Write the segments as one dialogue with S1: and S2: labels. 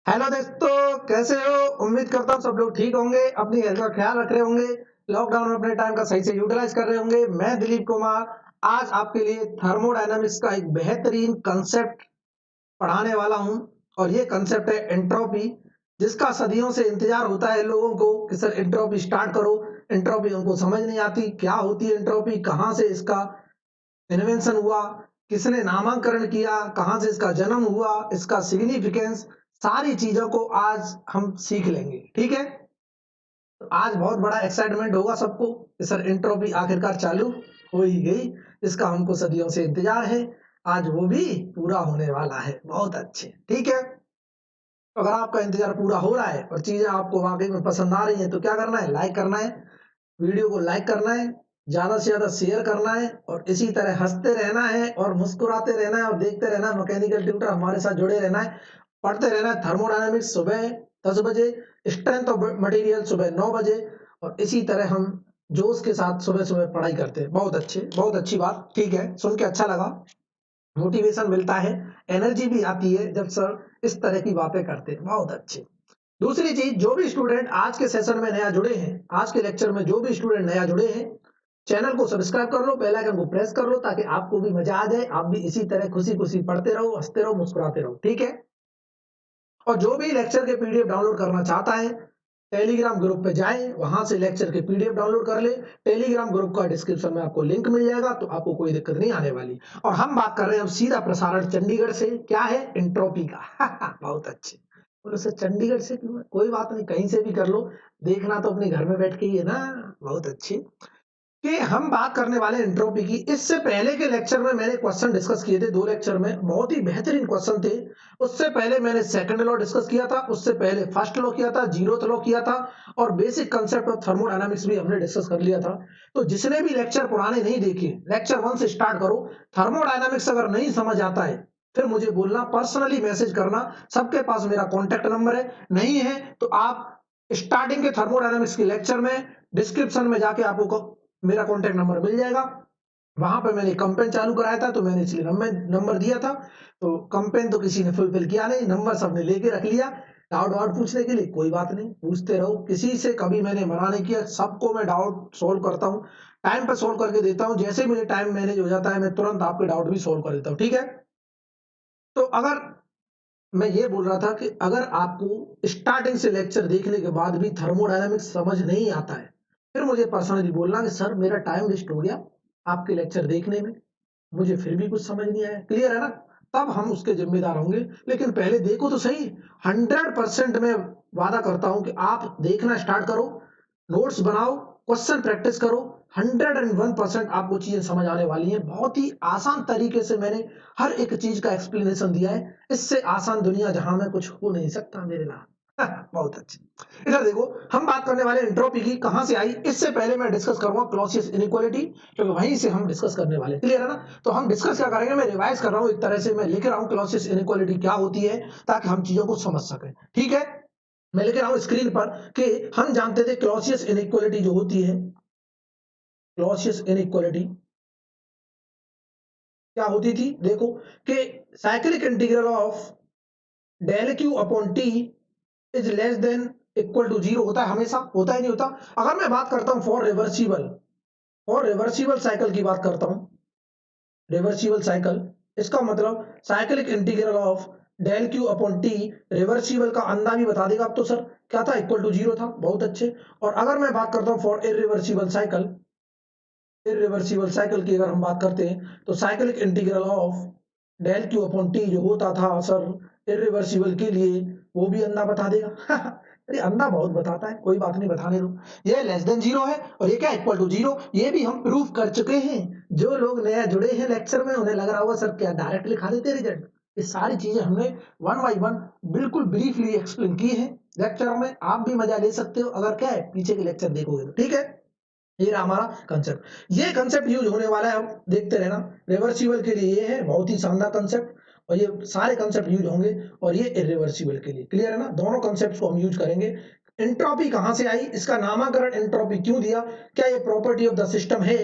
S1: Hello दोस्तों, कैसे हो? उम्मीद करता हूँ सब लोग ठीक होंगे, अपनी हेल्थ का ख्याल रख रहे होंगे, लॉकडाउन में अपने टाइम का सही से यूटिलाइज कर रहे होंगे। मैं दिलीप कुमार आज आपके लिए थर्मोडायनामिक्स का एक बेहतरीन कंसेप्ट पढ़ाने वाला हूँ। और ये कंसेप्ट है एंट्रोपी, जिसका सदियों से इंतजार होता है लोगों को कि सर एंट्रोपी स्टार्ट करो। एंट्रोपी उनको समझ नहीं आती, क्या होती है एंट्रोपी, कहाँ से इसका इन्वेंशन हुआ, किसने नामांकन किया, कहाँ से इसका जन्म हुआ, इसका सिग्निफिकेंस, सारी चीजों को आज हम सीख लेंगे। ठीक है, तो आज बहुत बड़ा एक्साइटमेंट होगा सबको कि सर एंट्रोपी आखिरकार चालू हो ही गई। इसका हमको सदियों से इंतजार है, आज वो भी पूरा होने वाला है। बहुत अच्छे, ठीक है। तो अगर आपका इंतजार पूरा हो रहा है और चीजें आपको वाकई में पसंद आ रही हैं तो क्या करना है? लाइक करना है, वीडियो को लाइक करना है, ज्यादा से ज्यादा शेयर करना है और इसी तरह हंसते रहना है और मुस्कुराते रहना है और देखते रहना है। मैकेनिकल ट्यूटर हमारे साथ जुड़े रहना है, पढ़ते रहना है। थर्मोडायनेमिक्स सुबह 10 बजे, स्ट्रेंथ ऑफ मटेरियल सुबह 9 बजे, और इसी तरह हम जोश के साथ सुबह सुबह पढ़ाई करते हैं। बहुत अच्छे, बहुत अच्छी बात। ठीक है, सुन के अच्छा लगा, मोटिवेशन मिलता है, एनर्जी भी आती है जब सर इस तरह की बातें करते हैं। बहुत अच्छे। दूसरी चीज, जो भी स्टूडेंट आज के सेशन में नया जुड़े हैं, आज के लेक्चर में जो भी स्टूडेंट नया जुड़े हैं, चैनल को सब्सक्राइब कर लो, बेल आइकन को प्रेस कर लो, ताकि आपको भी मजा आ जाए, आप भी इसी तरह खुशी खुशी पढ़ते रहो, हंसते रहो, मुस्कुराते रहो। ठीक है, और जो भी लेक्चर के पीडीएफ डाउनलोड करना चाहता है, टेलीग्राम ग्रुप पे जाए, वहां से लेक्चर के पीडीएफ डाउनलोड कर ले। टेलीग्राम ग्रुप का डिस्क्रिप्शन में आपको लिंक मिल जाएगा, तो आपको कोई दिक्कत नहीं आने वाली। और हम बात कर रहे हैं अब सीधा प्रसारण चंडीगढ़ से, क्या है? एंट्रोपी का। बहुत अच्छे। बोलो सर चंडीगढ़ से क्यों है? कोई बात नहीं, कहीं से भी कर लो, देखना तो अपने घर में बैठ के ही है ना। बहुत अच्छे, कि हम बात करने वाले एंट्रोपी की। इससे पहले के लेक्चर में मैंने क्वेश्चन डिस्कस किए थे, 2 लेक्चर में बहुत ही बेहतरीन क्वेश्चन थे। उससे पहले मैंने सेकंड लॉ डिस्कस किया था, उससे पहले फर्स्ट लॉ किया था, जीरोथ लॉ किया था, और बेसिक कंसेप्ट ऑफ थर्मोडायनामिक्स भी हमने डिस्कस कर लिया था। तो जिसने भी लेक्चर पुराने नहीं देखे, लेक्चर 1 से स्टार्ट करो। थर्मोडायनामिक्स अगर नहीं समझ आता है, फिर मुझे बोलना, पर्सनली मैसेज करना। सबके पास मेरा कॉन्टेक्ट नंबर है, नहीं है तो आप स्टार्टिंग के थर्मोडायनामिक्स के लेक्चर में डिस्क्रिप्शन में जाके आपको मेरा कॉन्टेक्ट नंबर मिल जाएगा। वहां पे मैंने कंपेन चालू कराया था, तो मैंने इसलिए नंबर दिया था। तो कंपेन तो किसी ने फुलफिल किया नहीं, नंबर सबने लेके रख लिया। डाउट वाउट पूछने के लिए कोई बात नहीं, पूछते रहो, किसी से कभी मैंने मना नहीं किया। सबको मैं डाउट सोल्व करता हूँ, टाइम पे सोल्व करके देता हूँ। जैसे मुझे टाइम मैनेज हो जाता है, मैं तुरंत आपके डाउट भी सोल्व कर देता हूँ। ठीक है, तो अगर मैं ये बोल रहा था कि अगर आपको स्टार्टिंग से लेक्चर देखने के बाद भी थर्मोडायनामिक्स समझ नहीं आता है, फिर मुझे पर्सनली बोलना कि सर मेरा टाइम वेस्ट हो गया आपके लेक्चर देखने में, मुझे फिर भी कुछ समझ नहीं आया। क्लियर है ना? तब हम उसके जिम्मेदार होंगे। लेकिन पहले देखो तो सही। 100% मैं वादा करता हूं कि आप देखना स्टार्ट करो, नोट्स बनाओ, क्वेश्चन प्रैक्टिस करो। 101% आपको चीजें समझ आने वाली हैं। बहुत ही आसान तरीके से मैंने हर एक चीज का एक्सप्लेनेशन दिया है। इससे आसान दुनिया जहां में कुछ हो नहीं सकता मेरे नाम। बहुत अच्छे। इधर देखो, हम बात करने वाले एंट्रोपी की, कहां से आई। इससे पहले मैं डिस्कस करूंगा क्लॉसियस इनइक्वालिटी, क्योंकि वहीं से हम डिस्कस करने वाले। क्लियर है ना? तो हम डिस्कस क्या करेंगे, मैं रिवाइज कर रहा हूं, एक तरह से मैं लिख रहा हूं क्लॉसियस इनइक्वालिटी क्या होती है, ताकि हम चीजों को समझ सकें। ठीक है, मैं लिख रहा हूं स्क्रीन पर कि हम जानते थे क्लॉसियस इनइक्वालिटी जो होती है, क्लॉसियस इनइक्वालिटी क्या होती थी, देखो, कि cyclic integral of del Q upon T is less than equal to zero होता है, हमेशा होता ही नहीं होता। अगर मैं बात करता हूं फॉर रिवर्सिबल, और रिवर्सिबल साइकिल की बात करता हूं, रिवर्सिबल साइकिल, इसका मतलब cyclic integral of del Q upon T, reversible का अंडा भी बता देगा। अब तो सर क्या था, इक्वल टू जीरो था। बहुत अच्छे। और अगर मैं बात करता हूं for irreversible cycle, irreversible cycle की अगर हम बात करते हैं, तो cyclic integral of del Q upon T जो होता था सर इरिवर्सिबल के लिए, वो भी अंडा बता देगा। अरे अंडा बहुत बताता है, कोई बात नहीं, बताने दो। ये लेस देन जीरो है और ये क्या, इक्वल टू जीरो। ये भी हम प्रूव कर चुके हैं। जो लोग नया जुड़े हैं लेक्चर में, उन्हें लग रहा होगा सर क्या डायरेक्ट लिखा देते रिजल्ट। ये सारी चीजें हमने वन बाई वन बिल्कुल ब्रीफली एक्सप्लेन की है लेक्चर में। आप भी मजा ले सकते हो अगर क्या है, पीछे के लेक्चर देखोगे तो। ठीक है, ये रहा हमारा कंसेप्ट। ये कंसेप्ट यूज होने वाला है, अब देखते रहना। रिवर्सिबल के लिए ये है बहुत ही शानदार कंसेप्ट, और ये सारे कंसेप्ट यूज होंगे। और ये इरिवर्सिबल के लिए, क्लियर है ना? दोनों कंसेप्ट को हम यूज करेंगे। एंट्रोपी कहां से आई, इसका नामकरण एंट्रोपी क्यों दिया, क्या ये प्रॉपर्टी ऑफ द सिस्टम है,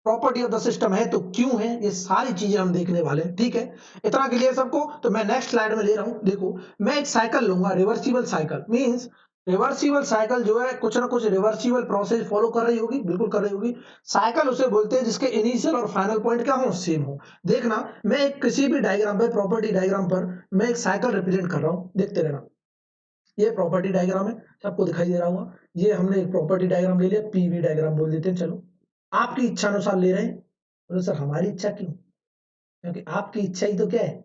S1: प्रॉपर्टी ऑफ द सिस्टम है तो क्यों है, ये सारी चीजें हम देखने वाले हैं। ठीक है, इतना क्लियर सबको? तो मैं नेक्स्ट स्लाइड में ले रहा हूं। देखो, मैं एक साइकिल लूंगा, reversible cycle. Means reversible cycle जो है कुछ ना कुछ रिवर्सिबल प्रोसेस फॉलो कर रही होगी, बिल्कुल कर रही होगी। साइकिल उसे बोलते हैं जिसके इनिशियल और फाइनल पॉइंट क्या हो, सेम हो। देखना, मैं एक किसी भी डायग्राम पे, प्रॉपर्टी डायग्राम पर मैं एक साइकिल रिप्रेजेंट कर रहा हूं, देखते रहना। ये प्रॉपर्टी डायग्राम है, सबको दिखाई दे रहा होगा। ये हमने एक प्रॉपर्टी डायग्राम ले लिया, पीवी डायग्राम बोल देते हैं। चलो, आपकी इच्छा अनुसार ले रहे हैं। बोले सर हमारी इच्छा क्यों? क्योंकि आपकी इच्छा ही तो क्या है,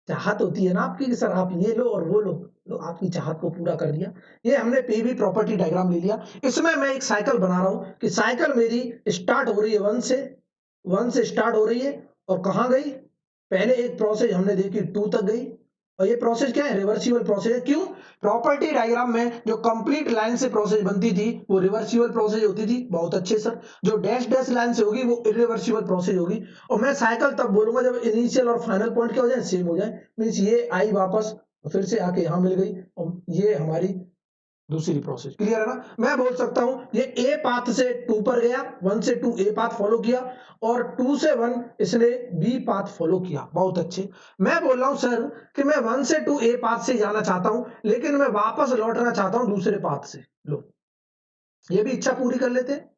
S1: चाहत होती है ना आपकी कि सर आप ये लो और वो लो। तो आपकी चाहत को पूरा कर दिया। ये हमने पीवी प्रॉपर्टी डायग्राम ले लिया। इसमें मैं एक साइकिल बना रहा हूं कि साइकिल मेरी स्टार्ट हो रही है वन से स्टार्ट हो रही है और कहां गई, पहले एक प्रोसेस हमने देखी 2 तक गई। और ये प्रोसेस क्या है, रिवर्सिबल प्रोसेस है। क्यों? प्रॉपर्टी डायग्राम में जो कंप्लीट लाइन से प्रोसेस बनती थी वो रिवर्सिबल प्रोसेस होती थी। बहुत अच्छे सर। जो डैश डैश लाइन से होगी वो इरिवर्सिबल प्रोसेस होगी। और मैं साइकिल तब बोलूंगा जब इनिशियल और फाइनल पॉइंट क्या हो जाए, सेम हो जाए। मीन्स ये आई वापस, फिर से आके यहां मिल गई, और ये हमारी दूसरी प्रोसेस। क्लियर है ना? मैं बोल सकता हूं ये ए पाथ से 2 पर गया, 1 से 2 ए पाथ फॉलो किया, और 2 से 1 इसने बी पाथ फॉलो किया। बहुत अच्छे। मैं बोल रहा हूं सर कि मैं 1 से 2 ए पाथ से जाना चाहता हूं, लेकिन मैं वापस लौटना चाहता हूं दूसरे पाथ से। लो, ये भी इच्छा पूरी कर लेते हैं।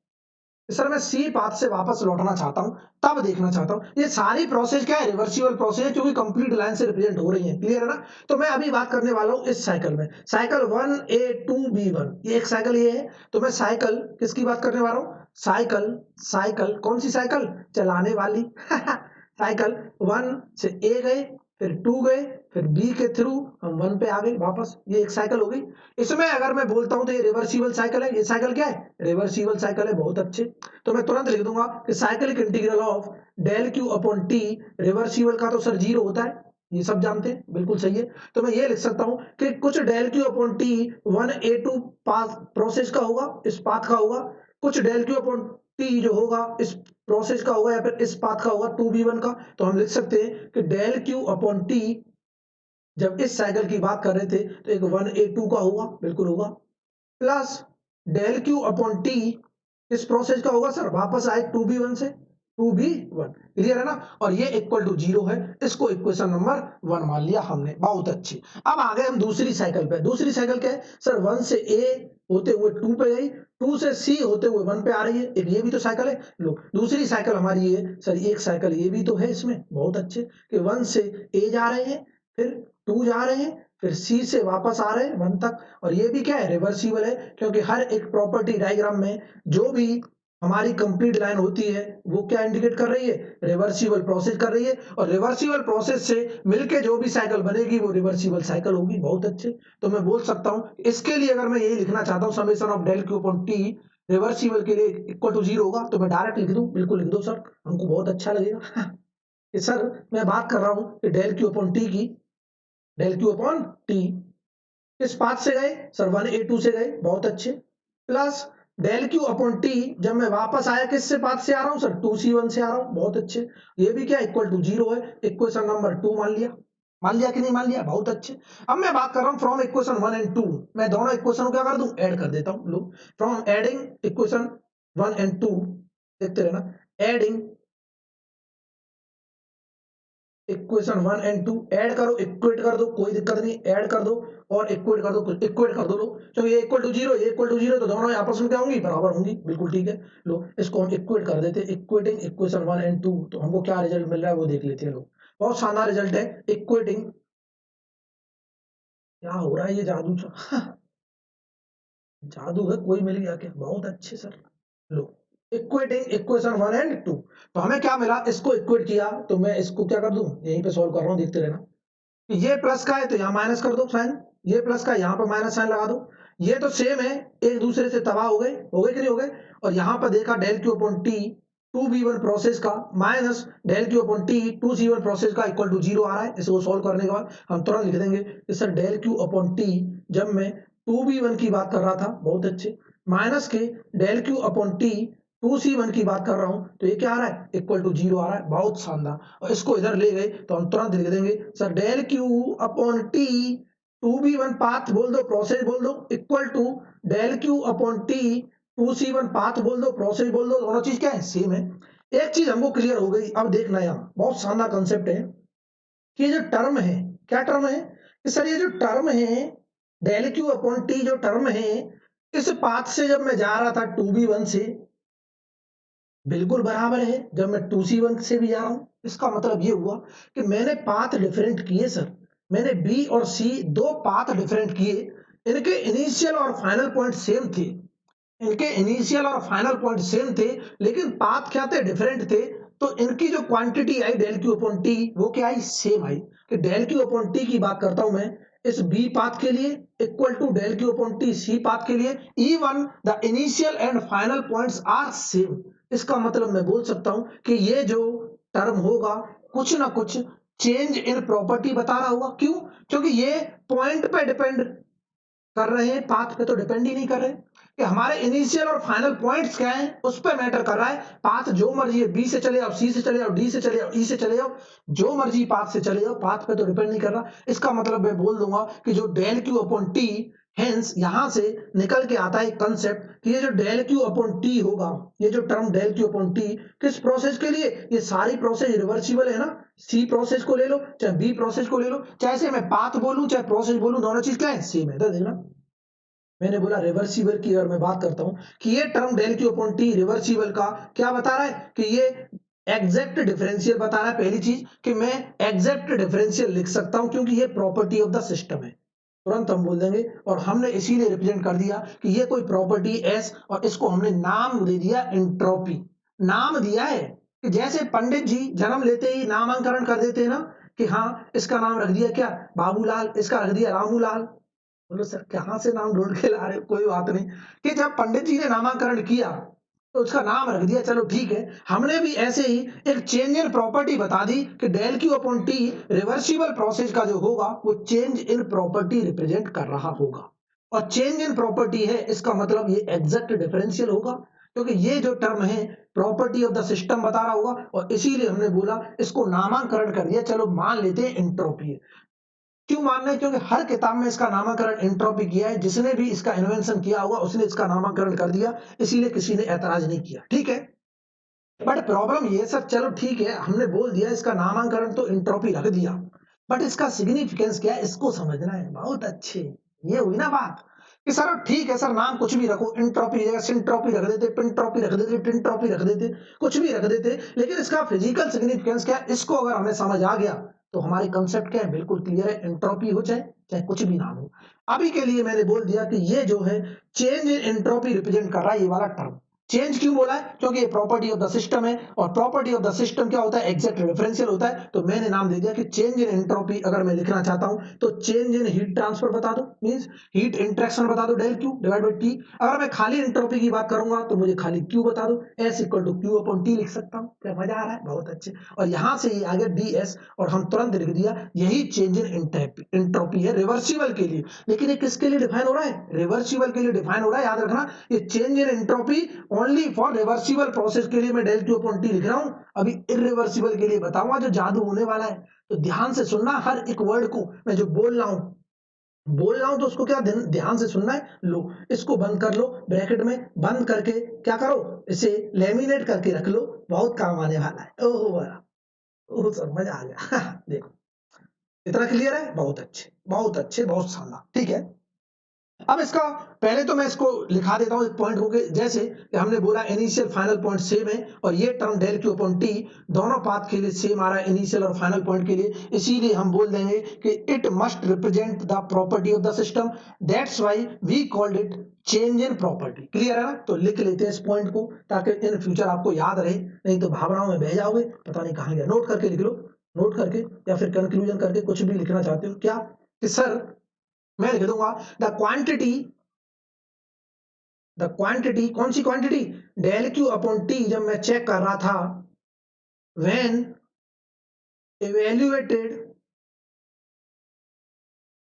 S1: सर मैं सी पाथ से वापस लौटना चाहता हूं, तब देखना चाहता हूं। ये सारी प्रोसेस क्या है, रिवर्सिबल प्रोसेस है, क्योंकि कंप्लीट लाइन से रिप्रेजेंट हो रही है। क्लियर है ना? तो मैं अभी बात करने वाला हूं इस साइकिल में, साइकिल 1A2B1, ये एक साइकिल ये है। तो मैं साइकिल किसकी बात करने वाला हूं, साइकिल साइकिल कौन सी साइकिल, चलाने वाली साइकिल 1 से ए गए, फिर 2 गए, फिर बी के थ्रू हम 1 पे आ गए वापस। ये एक साइकिल हो गई। इसमें अगर मैं बोलता हूं तो ये रिवर्सिबल साइकिल है। ये साइकिल क्या है, रिवर्सिबल साइकिल है। बहुत अच्छे। तो मैं तुरंत लिख दूंगा कि cyclic integral of del Q upon T, reversible का तो सर 0 होता है, ये सब जानते हैं, बिल्कुल सही है। तो मैं ये लिख सकता हूं कि कुछ del Q upon T 1A2 path process का होगा, इस पाथ का होगा। कुछ डेल क्यू अपॉन टी जो होगा इस प्रोसेस का होगा, या फिर इस पाथ का होगा 2B1 का। तो हम लिख सकते हैं कि डेल क्यू अपॉन टी, जब इस साइकिल की बात कर रहे थे तो एक 1A2 का होगा, बिल्कुल होगा, plus del Q upon T इस प्रोसेस का होगा सर, वापस आए 2B1 से 2B1। क्लियर है ना? और ये इक्वल टू 0 है। इसको इक्वेशन नंबर 1 मान लिया हमने। बहुत अच्छी। अब आ गए हम दूसरी साइकिल पे। दूसरी साइकिल क्या है सर, 1 से ए होते हुए 2 पे गई, 2 से सी होते हुए 1 पे आ रही है। एक ये भी तो साइकिल है। लो, दूसरी साइकिल हमारी ये सर, एक साइकिल ये भी तो है इसमें। बहुत अच्छे कि 1 से ए जा रहे हैं, फिर 2 जा रहे हैं, फिर सी से वापस आ रहे हैं 1 तक। और ये भी क्या है, रिवर्सिबल है, क्योंकि हर एक प्रॉपर्टी डायग्राम में जो भी हमारी कंप्लीट लाइन होती है वो क्या इंडिकेट कर रही है, रिवर्सिबल प्रोसेस कर रही है। और रिवर्सिबल प्रोसेस से मिलके जो भी साइकिल बनेगी वो रिवर्सिबल साइकिल होगी। बहुत अच्छे। तो मैं बोल सकता हूं इसके लिए, अगर मैं यही लिखना चाहता हूं summation of del Q upon T reversible के लिए इक्वल टू 0 होगा, तो मैं डायरेक्ट लिख दूं, बिल्कुल लिख दो सर, हमको बहुत अच्छा लगेगा कि सर मैं बात कर रहा हूं कि डेल क्यू अपॉन टी की, डेल क्यू अपॉन टी किस पाथ से गए सर, 1A2 से गए। बहुत अच्छे। Plus del Q upon T, जब मैं वापस आया किससे पाथ से आ रहा हूं सर, 2C1 से आ रहा हूं। बहुत अच्छे। ये भी क्या इक्वल टू 0 है। इक्वेशन नंबर 2 मान लिया। मान लिया कि नहीं मान लिया? बहुत अच्छे। अब मैं बात कर रहा हूं फ्रॉम इक्वेशन 1 एंड 2। मैं दोनों इक्वेशन को क्या कर दूं, ऐड कर देता हूं। लो, फ्रॉम एडिंग इक्वेशन 1 एंड 2, देखते रहना, एडिंग इक्वेशन 1 एंड 2 ऐड करो, इक्वेट कर दो, कोई दिक्कत नहीं, ऐड कर दो और इक्वेट कर दो, इक्वेट कर दो। लो, तो ये इक्वल टू 0, ये इक्वल टू 0, तो दोनों आपस में क्या होंगी, बराबर होंगी। बिल्कुल ठीक है। लो, इसको हम इक्वेट कर देते, इक्वेटिंग इक्वेशन 1 एंड 2। तो हमको क्या रिजल्ट मिल रहा है वो देख लेते हैं। लोग, बहुत शानदार रिजल्ट है। इक्वेटिंग, क्या हो रहा है ये जादू सा जादू है, कोई मिल गया क्या? बहुत अच्छे sir. Low, equating equation 1 and 2। तो हमें क्या मिला, इसको इक्वेट किया, तो मैं इसको क्या कर दूं, यहीं पे सॉल्व कर रहा हूं, देखते रहना। ये प्लस का है तो यहाँ माइनस कर दो साइन, ये प्लस का यहाँ पर माइनस साइन लगा दो। ये तो सेम है, एक दूसरे से तबाह हो गए कि नहीं हो गए? और यहाँ पर देखा del Q upon T 2B1 process का minus del Q upon T 2C1 process का इक्वल टू 0 आ रहा है। इसको सोल्व करने के बाद हम तुरंत लिख देंगे कि sir del Q upon T, जब मैं 2B1 की बात कर रहा था, बहुत अच्छे, माइनस के del Q upon T 2C1 की बात कर रहा हूं, तो ये क्या आ रहा है, इक्वल टू 0 आ रहा है। बहुत शानदार। और इसको इधर ले गए तो हम तुरंत लिख देंगे sir del Q upon T 2B1 path बोल दो, प्रोसेस बोल दो, equal to del Q upon T 2C1 path बोल दो, प्रोसेस बोल दो, दोनों चीज क्या है, सेम है। एक चीज हमको क्लियर हो गई। अब देखना, यहाँ बहुत शानदार कंसेप्ट है कि ये जो टर्म है, क्या टर्म है कि सर ये जो टर्म है डेल क्यू अपॉन टी, जो टर्म है इस पाथ से जब मैं जा रहा था 2B1 से, बिल्कुल बराबर है जब मैं 2C1 से भी जा रहा हूं। इसका मतलब ये हुआ कि मैंने पाथ डिफरेंट किए सर, मैंने बी और सी दो पाथ डिफरेंट किए, इनके इनिशियल और फाइनल पॉइंट सेम थे, इनके इनिशियल और फाइनल पॉइंट सेम थे, लेकिन पाथ क्या थे, डिफरेंट थे। तो इनकी जो क्वांटिटी आई डेल क्यू अपॉन टी, वो क्या आई, सेम आई। कि डेल क्यू अपॉन टी की बात करता हूं मैं इस बी पाथ के लिए equal to del Q upon T C path के लिए, even the initial and final points are same. इसका मतलब मैं बोल सकता हूं कि ये जो टर्म होगा कुछ ना कुछ चेंज इन प्रॉपर्टी बता रहा होगा। क्यों? क्योंकि ये पॉइंट पे डिपेंड कर रहे हैं, पाथ पे तो डिपेंड ही नहीं कर रहे। कि हमारे इनिशियल और फाइनल पॉइंट्स क्या है उस पर मैटर कर रहा है। पाथ जो मर्जी है, बी से चले जाओ, सी से चले जाओ, डी से चले जाओ, ई से चले जाओ, जो मर्जी पाथ से चले जाओ, पाथ पे तो डिपेंड नहीं कर रहा। इसका मतलब मैं बोल दूंगा कि जो del Q upon T, hence यहां से निकल के आता है कंसेप्ट कि ये जो डेल क्यू अपॉन टी होगा, ये जो term del Q upon T किस प्रोसेस के लिए, ये सारी प्रोसेस रिवर्सिबल है ना। सी प्रोसेस को ले लो चाहे बी प्रोसेस को ले लो, चाहे से मैं पाथ बोलूं चाहे प्रोसेस बोलूं, दोनों चीज क्या है, सेम है। देखना मैंने बोला रिवर्सिबल की अगर मैं बात करता हूं कि ये term del Q upon T reversible का क्या बता रहा है कि ये एग्जैक्ट डिफरेंशियल बता रहा है। पहली चीज कि मैं एग्जैक्ट डिफरेंशियल लिख सकता हूं क्योंकि ये प्रॉपर्टी ऑफ द सिस्टम है, तुरंत हम बोल देंगे। और हमने इसीलिए रिप्रेजेंट कर दिया कि ये कोई प्रॉपर्टी एस, और इसको हमने नाम दे दिया एंट्रोपी। नाम दिया है कि जैसे पंडित जी जन्म लेते ही नामांकरण कर देते हैं ना, कि हाँ इसका नाम रख दिया क्या, बाबूलाल, इसका रख दिया रामूलाल। बोलो सर कहाँ से नाम ढूंढ के ला रहे हो, कोई बात नहीं। कि जब पंडित जी ने नामांकरण किया तो उसका नाम रख दिया, चलो ठीक है। हमने भी ऐसे ही एक चेंज इन प्रॉपर्टी बता दी कि del Q upon T reversible process का जो होगा वो चेंज इन प्रॉपर्टी रिप्रेजेंट कर रहा होगा। और चेंज इन प्रॉपर्टी है, इसका मतलब ये एग्जैक्ट डिफरेंशियल होगा, क्योंकि ये जो टर्म है प्रॉपर्टी ऑफ द सिस्टम बता रहा होगा। और इसीलिए हमने बोला इसको नामांकरण कर दिया, चलो मान लेते हैं एंट्रोपी है। क्यों मानना है? क्योंकि हर किताब में इसका नामकरण एंट्रोपी किया है, जिसने भी इसका इन्वेंशन किया होगा उसने इसका नामकरण कर दिया, इसीलिए किसी ने ऐतराज नहीं किया, ठीक है। बट प्रॉब्लम ये सर, चलो ठीक है हमने बोल दिया इसका नामकरण तो एंट्रोपी रख दिया, बट इसका सिग्निफिकेंस क्या है इसको समझना है। बहुत अच्छे, ये हुई ना बात कि सर ठीक है सर नाम कुछ भी रखो, एंट्रोपी जगह सिंट्रोपी रख देते, पिंट्रोपी रख देते, टिंट्रोपी रख देते, कुछ भी रख देते, लेकिन इसका फिजिकल सिग्निफिकेंस क्या है इसको अगर हमें समझ आ गया तो हमारी कंसेप्ट क्या है, बिल्कुल क्लियर है। एंट्रोपी हो चाहे चाहे कुछ भी नाम हो। अभी के लिए मैंने बोल दिया कि ये जो है चेंज इन एंट्रोपी रिप्रेजेंट कर रहा है, ये वाला टर्म। चेंज क्यों बोला है? क्योंकि ये प्रॉपर्टी ऑफ द सिस्टम है, और प्रॉपर्टी ऑफ द सिस्टम क्या होता है, एग्जैक्ट रेफरेंशियल होता है। तो मैंने नाम दे दिया कि चेंज इन एंट्रोपी अगर मैं लिखना चाहता हूं तो चेंज इन हीट ट्रांसफर बता दो, मींस हीट इंटरेक्शन बता दो, del q divide by T. अगर मैं खाली एंट्रोपी की बात करूंगा तो मुझे खाली क्यू बता दो, S equal to q upon T लिख सकता हूं। क्या मजा आ रहा है? बहुत अच्छे। और यहां से ये आ गया डी एस, और हम तुरंत लिख दिया यही चेंज इन एंट्रोपी है रिवर्सिबल के लिए। लेकिन ये किसके लिए डिफाइन हो रहा है? रिवर्सिबल के लिए डिफाइन हो रहा है, याद रखना। ये change in entropy only for reversible process के लिए मैं डेल क्यू अपॉन टी लिख रहा हूं। अभी इरिवर्सिबल के लिए बताऊंगा जो जादू होने वाला है। तो ध्यान से सुनना हर एक वर्ड को, मैं जो बोल रहा हूं तो उसको क्या ध्यान से सुनना है। लो इसको बंद कर लो, ब्रैकेट में बंद करके क्या करो, इसे लेमिनेट करके रख लो, बहुत काम आने वाला है। ओहो बड़ा, ओह सर मजा आ गया देखो इतना क्लियर है, बहुत अच्छे बहुत अच्छे, बहुत शानदार, ठीक है। अब इसका पहले तो मैं इसको लिखा देता हूं एक पॉइंट को, जैसे कि हमने बोला इनिशियल फाइनल पॉइंट सेम है, और ये term del Q upon T दोनों पाथ के लिए सेम आ रहा है, इनिशियल और फाइनल पॉइंट के लिए। इसीलिए हम बोल देंगे कि it must represent the property of the system, that's why we called it change in property. Clear है ना? तो लिख लेते हैं इस पॉइंट को ताकि इन फ्यूचर आपको याद रहे, नहीं तो भावनाओं में बह जाओगे, पता नहीं कहां गया। नोट करके लिख लो, नोट करके या फिर कंक्लूजन करके कुछ भी लिखना चाहते हो क्या, कि सर मैं लिख दूंगा द क्वांटिटी, द क्वांटिटी कौन सी quantity, del Q upon T जब मैं चेक कर रहा था, when evaluated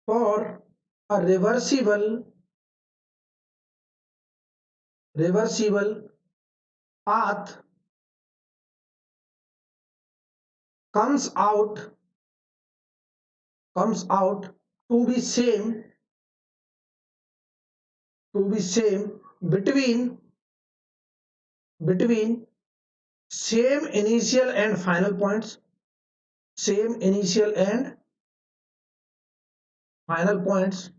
S1: for a reversible path comes out comes out to be same between between same initial and final points, same initial and final points,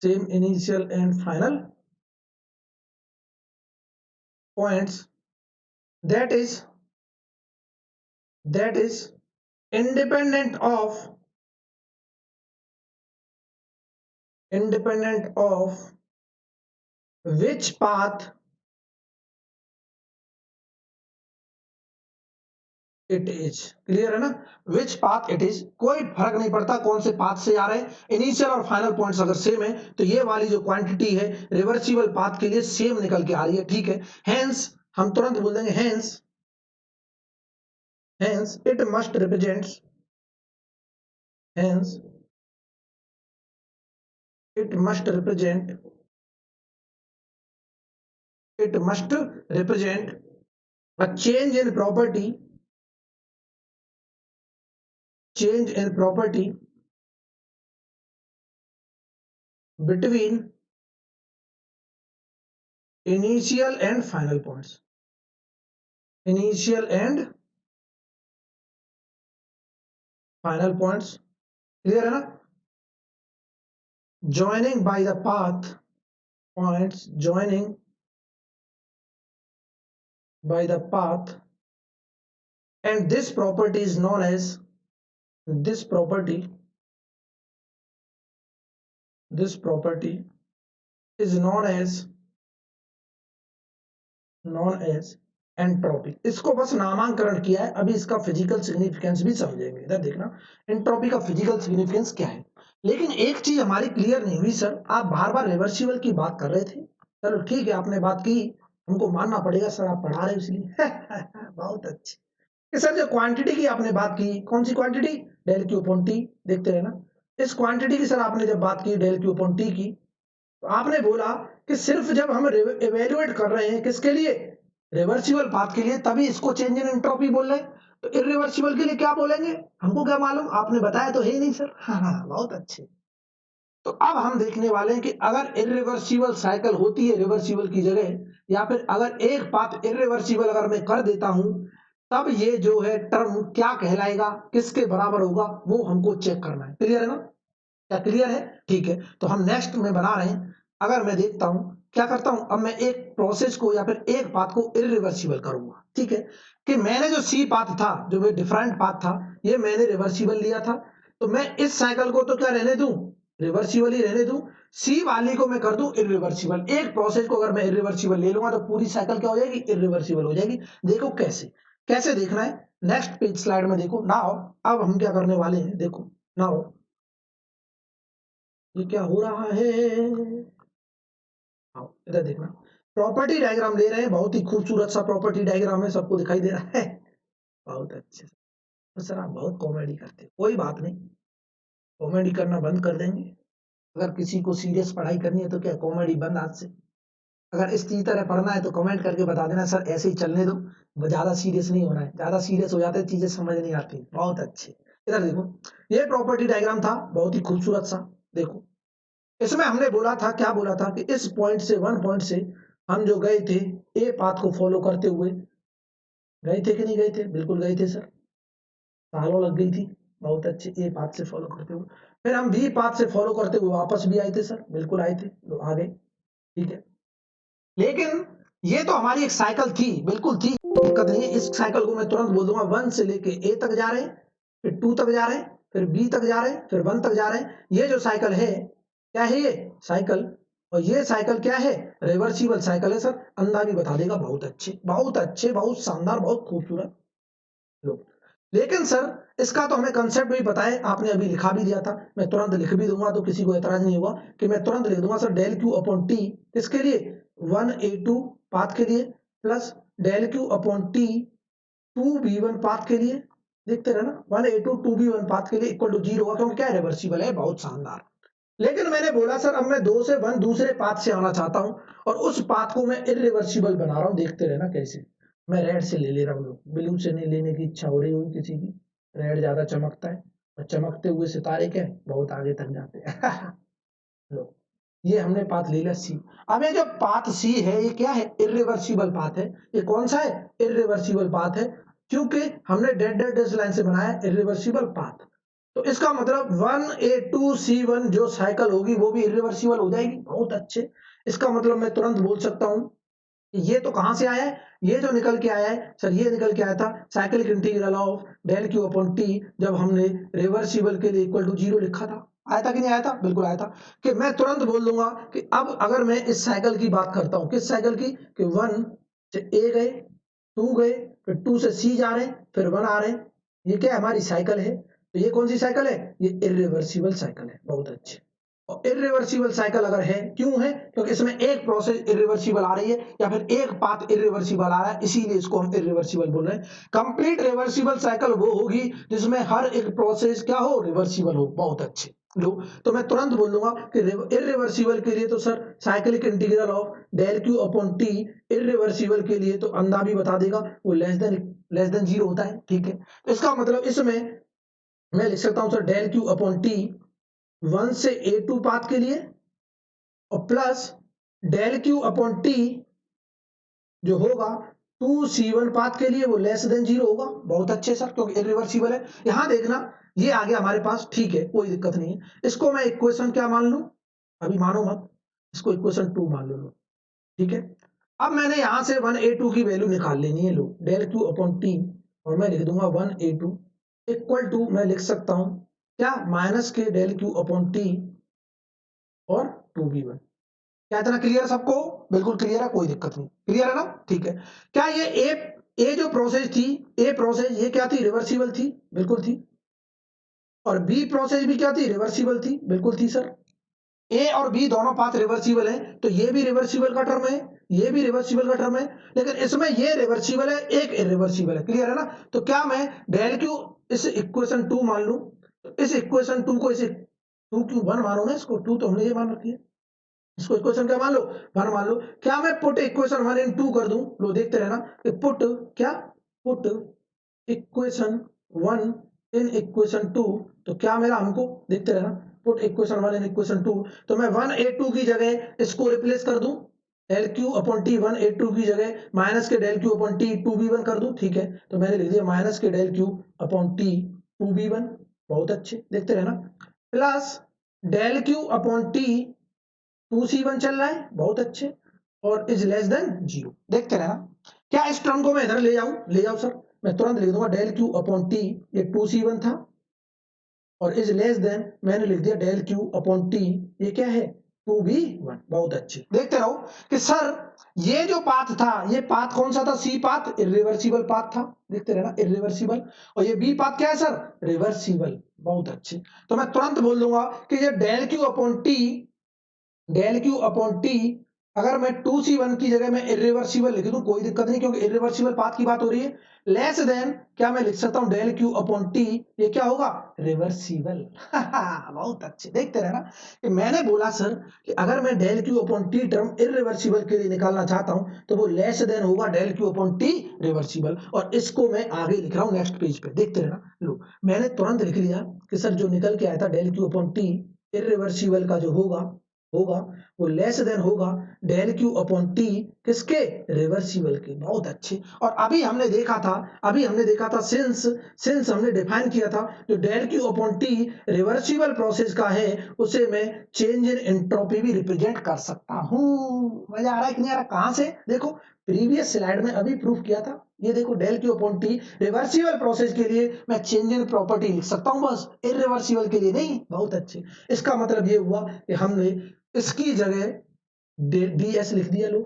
S1: same initial and final points, that is independent of which path it is. Clear है ना? विच path it is, कोई फर्क नहीं पड़ता कौन से path से आ रहे हैं, इनिशियल और फाइनल पॉइंट्स अगर सेम है तो ये वाली जो क्वांटिटी है रिवर्सिबल पाथ के लिए सेम निकल के आ रही है। ठीक है, हेंस हम तुरंत बोल देंगे hence it must represents, hence it must represent a change in property between initial and final points, initial and final points। Clear है ना? joining by the path points, joining by the path, and this property is known as, this property is known as entropy. इसको बस नामांकरण किया है, अभी इसका physical significance भी समझेंगे। इधर देखना एंट्रोपी का फिजिकल सिग्निफिकेंस क्या है। लेकिन एक चीज हमारी क्लियर नहीं हुई सर, आप बार बार रिवर्सिबल की बात कर रहे थे, चलो ठीक है आपने बात की, हमको मानना पड़ेगा सर आप पढ़ा रहे हो इसलिए बहुत अच्छे। कि सर जो क्वांटिटी की आपने बात की, कौन सी quantity? Del Q upon T, देखते रहना। इस क्वांटिटी की सर आपने जब बात की डेल क्यू अपॉन टी की, तो आपने बोला कि सिर्फ जब हम इवेल्युएट कर रहे हैं किसके लिए? रिवर्सिबल पाथ के लिए, तभी इसको चेंज इन एंट्रोपी बोल रहे हैं। तो इरिवर्सिबल के लिए क्या बोलेंगे? हमको क्या मालूम, आपने बताया तो है ही नहीं सर। हाँ, बहुत अच्छे। तो अब हम देखने वाले हैं कि अगर इरिवर्सिबल साइकिल होती है रिवर्सिबल की जगह, या फिर अगर एक पाथ इरिवर्सिबल अगर मैं कर देता हूं, तब ये जो है टर्म क्या कहलाएगा, किसके बराबर होगा, वो हमको चेक करना है। क्लियर है ना? क्या क्लियर है? ठीक है, तो हम नेक्स्ट में बना रहे हैं। अगर मैं देखता हूं क्या करता हूं, अब मैं एक प्रोसेस को या फिर एक पाथ को इरिवर्सिबल करूंगा। ठीक है, कि मैंने जो सी पाथ था, जो डिफरेंट पाथ था, ये मैंने रिवर्सिबल लिया था, तो मैं इस साइकिल को तो क्या रहने दूं, रिवर्सिबल ही रहने दूं। सी वाली को मैं कर दूं इरिवर्सिबल। एक प्रोसेस को अगर मैं इरिवर्सिबल ले लूंगा तो पूरी साइकिल क्या हो जाएगी, इरिवर्सिबल हो जाएगी। देखो कैसे, कैसे देखना है, नेक्स्ट पेज स्लाइड में देखो। नाउ अब हम क्या करने वाले हैं, देखो नाउ ये क्या हो रहा है, इधर देखना। प्रॉपर्टी डायग्राम ले रहे हैं, बहुत ही खूबसूरत सा प्रॉपर्टी डायग्राम है, सबको दिखाई दे रहा है। बहुत अच्छे। तो सर आप बहुत कॉमेडी करते हो, कोई बात नहीं, कॉमेडी करना बंद कर देंगे। अगर किसी को सीरियस पढ़ाई करनी है तो क्या कॉमेडी बंद आज से। अगर इसी तरह पढ़ना है तो कमेंट करके बता देना सर ऐसे ही चलने दो, ज्यादा सीरियस नहीं होना है, ज्यादा सीरियस हो जाते चीजें समझ नहीं आती। बहुत अच्छे। इधर देखो, ये प्रॉपर्टी डायग्राम था, बहुत ही खूबसूरत सा। देखो इसमें हमने बोला था, क्या बोला था कि इस पॉइंट से, वन पॉइंट से हम जो गए थे ए पाथ को फॉलो करते हुए, गए थे कि नहीं गए थे? बिल्कुल गए थे सर, सालों लग गई थी। बहुत अच्छे, ए पाथ से फॉलो करते हुए फिर हम बी पाथ से फॉलो करते हुए वापस भी आए थे सर, बिल्कुल आए थे, तो आ गए। ठीक है, लेकिन ये तो हमारी एक साइकिल थी, बिल्कुल थी, दिक्कत नहीं है। इस साइकिल को मैं तुरंत बोल दूंगा, वन से लेके ए तक जा रहे हैं, फिर टू तक जा रहे हैं, फिर बी तक जा रहे हैं, फिर वन तक जा रहे हैं। ये जो साइकिल है, क्या है ये साइकिल? और ये साइकिल क्या है? रिवर्सिबल साइकिल है सर। अंधा भी बता देगा। बहुत अच्छे, बहुत अच्छे, बहुत शानदार, बहुत खूबसूरत। लो, लेकिन सर इसका तो हमें कंसेप्ट भी पता है, आपने अभी लिखा भी दिया था, मैं तुरंत लिख भी दूंगा तो किसी को एतराज नहीं होगा कि मैं तुरंत लिख दूंगा sir, del Q upon T किसके लिए, 1a2 पाथ के लिए, plus del Q upon T 2b1 path के लिए। देखते रहना, 1a2 2b1 पाथ के लिए इक्वल टू 0 होगा, क्योंकि क्या है, रिवर्सिबल है। बहुत शानदार। लेकिन मैंने बोला सर अब मैं 2 से 1 दूसरे पाथ से आना चाहता हूं, और उस पाथ को मैं इरिवर्सिबल बना रहा हूं। देखते रहना कैसे। मैं रेड से ले रहा हूं, ब्लू से नहीं लेने की इच्छा हो रही होगी किसी की। रेड ज्यादा चमकता है, और चमकते हुए सितारे क्या है, बहुत आगे तक जाते हैं लो, ये हमने पाथ ले लिया सी। अब ये जो पाथ सी है ये क्या है, इरिवर्सिबल पाथ है। ये कौन सा है, इरिवर्सिबल पाथ है, क्योंकि हमने डेड डेड डैश लाइन से बनाया इरिवर्सिबल पाथ। तो इसका मतलब 1A2C1 जो साइकिल होगी वो भी इरिवर्सिबल हो जाएगी। बहुत अच्छे, इसका मतलब मैं तुरंत बोल सकता हूं ये तो कहां से आया है, ये जो निकल के आया है सर, ये निकल के आया था cyclic integral of del Q upon T, जब हमने रिवर्सिबल के लिए इक्वल टू 0 लिखा था। आया था कि नहीं आया था, बिल्कुल आया था। कि मैं तुरंत बोल दूंगा कि अब अगर मैं इस साइकिल की बात करता हूं, किस साइकिल की, कि 1 से ए गए, 2 गए, फिर 2 से सी जा रहे हैं, फिर 1 आ रहे हैं, ये क्या हमारी साइकिल है। तो ये कौन सी साइकिल है, ये इरिवर्सिबल साइकिल है। बहुत अच्छे। और इरिवर्सिबल साइकिल अगर है, क्यों है, क्योंकि इसमें एक प्रोसेस इरिवर्सिबल आ रही है या फिर एक पाथ इरिवर्सिबल आ रहा है, इसीलिए इसको हम इरिवर्सिबल बोल रहे हैं। कंप्लीट रिवर्सिबल साइकिल वो होगी जिसमें हर एक प्रोसेस क्या हो, रिवर्सिबल हो। बहुत अच्छे। लो, तो मैं तुरंत बोल दूंगा कि इरिवर्सिबल के लिए तो sir cyclic integral of del Q upon T, irreversible के लिए तो अंधा भी बता देगा वो लेस देन 0 होता है। ठीक है, तो इसका मतलब इसमें मैं लिख सकता हूं sir del Q upon T 1 से A2 पाथ के लिए और plus del Q upon T जो होगा 2C1 पाथ के लिए वो लेस देन 0 होगा। बहुत अच्छे सर, क्योंकि इरिवर्सिबल है। यहां देखना ये आ गया हमारे पास, ठीक है, कोई दिक्कत नहीं है। इसको मैं इक्वेशन क्या मान लूं, अभी मानो मत, इसको इक्वेशन 2 मान लो। ठीक है, अब मैंने यहां से 1A2 की वैल्यू निकाल लेनी है। लो, डेल क्यू अपॉन टी, और मैं लिख दूंगा 1A2 इक्वल टू, मैं लिख सकता हूं क्या, माइनस के डेल क्यू अपॉन टी और 2B1। क्या इतना क्लियर है सबको, बिल्कुल क्लियर है, कोई दिक्कत नहीं, क्लियर है ना। ठीक है, क्या ये ए जो प्रोसेस थी, ए प्रोसेस ये क्या थी, रिवर्सिबल थी, बिल्कुल थी। और बी प्रोसेस भी क्या थी, रिवर्सिबल थी, बिल्कुल थी सर। ए और बी दोनों पाथ रिवर्सिबल है, तो ये भी रिवर्सिबल का टर्म है, ये भी रिवर्सिबल का टर्म है, लेकिन इसमें ये रिवर्सिबल है, एक इरिवर्सिबल है। क्लियर है ना। तो क्या मैं डेल क्यू इस इक्वेशन 2 मान लू, इस इक्वेशन 2 को इस 2Q1 मानो ना, इसको 2 तो हमने ये मान रखी है, इसको इक्वेशन क्या मान लो, 1 मान लो। क्या मैं पुट इक्वेशन 1 इन 2 कर दूं, लो देखते रहना कि पुट क्या, पुट इक्वेशन 1 इन इक्वेशन 2, तो क्या मेरा, हमको देखते रहना, पुट इक्वेशन 1 इन इक्वेशन 2, तो मैं 1A2 की जगह इसको रिप्लेस कर दूं, del Q upon T 1A2 की जगह माइनस के del Q upon T 2B1 कर दूं। ठीक है, तो मैंने लिख दिया माइनस के del Q upon T 2B1। बहुत अच्छे, देखते रहना, plus del Q upon T 2C1 चल रहा है। बहुत अच्छे, और इज लेस देन 0, देखते रहना। क्या इस टर्म को मैं इधर ले जाऊं, ले जाऊं सर, मैं तुरंत लिख दूंगा डेल क्यू अपॉन टी, ये 2C1 था, और इज लेस देन मैंने लिख दिया डेल क्यू अपॉन टी, ये क्या है, 2B1। बहुत अच्छे, देखते रहो कि सर ये जो पाथ था, ये पाथ कौन सा था, सी पाथ, इरिवर्सिबल पाथ था। देखते रहना, इरिवर्सिबल। और ये बी पाथ क्या है सर, रिवर्सिबल। बहुत अच्छे, तो मैं तुरंत बोल दूंगा कि ये del Q upon T, del Q upon T, अगर मैं 2C1 की जगह में इरिवर्सिबल लिख दूं, कोई दिक्कत नहीं, क्योंकि इरिवर्सिबल पाथ की बात हो रही है। लेस देन क्या मैं लिख सकता हूं, डेल क्यू अपॉन टी, ये क्या होगा, रिवर्सिबल। बहुत अच्छे, देखते रहना कि मैंने बोला सर कि अगर मैं del Q upon T term irreversible के लिए निकालना चाहता हूं, तो वो लेस देन होगा del Q upon T reversible. और इसको मैं आगे लिख रहा हूं नेक्स्ट पेज पे, देखते रहना। लो, मैंने तुरंत लिख लिया कि सर जो निकल के आया था del Q upon T irreversible का जो होगा, होगा वो लेस देन होगा डेल क्यू अपॉन टी, किसके, रिवर्सिबल के। बहुत अच्छे, और अभी हमने देखा था, अभी हमने देखा था सिंस हमने डिफाइन किया था जो del Q upon T reversible process का है, उसे मैं चेंज इन एंट्रोपी भी रिप्रेजेंट कर सकता हूं। मजा आ रहा है कि नहीं आ रहा, कहां से देखो, प्रीवियस स्लाइड में अभी प्रूफ किया था। ये देखो del Q upon T reversible process के लिए मैं चेंज इन प्रॉपर्टी लिख सकता हूं, बस इरिवर्सिबल के लिए नहीं। बहुत अच्छे, इसका मतलब ये हुआ कि हमने इसकी जगह डी एस लिख दिया। लो,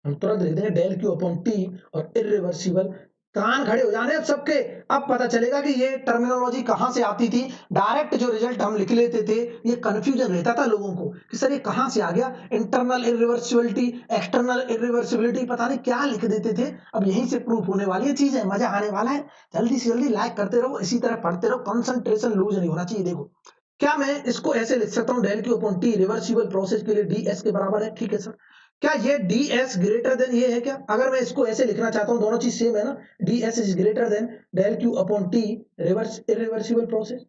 S1: हम तुरंत लिख देंगे डेल क्यू अपॉन टी और इरिवर्सिबल। कान खड़े हो जाने अब सबके, अब पता चलेगा कि ये टर्मिनोलॉजी कहां से आती थी। डायरेक्ट जो रिजल्ट हम लिख लेते थे, ये कंफ्यूजन रहता था लोगों को कि सर ये कहां से आ गया, इंटरनल इरिवर्सिबिलिटी, एक्सटर्नल इरिवर्सिबिलिटी, पता नहीं क्या लिख देते थे। अब यहीं से प्रूफ होने वाली है चीज है, मजा आने वाला है। जल्दी से जल्दी लाइक करते रहो, इसी तरह पढ़ते रहो, कंसंट्रेशन लूज नहीं होना चाहिए। देखो, क्या मैं इसको ऐसे लिख सकता हूं, del Q upon T reversible process के लिए डी एस के बराबर है। ठीक है सर, क्या ये डी एस ग्रेटर देन ये है क्या, अगर मैं इसको ऐसे लिखना चाहता हूं, दोनों चीज सेम है ना, d S is greater than del Q upon T irreversible process,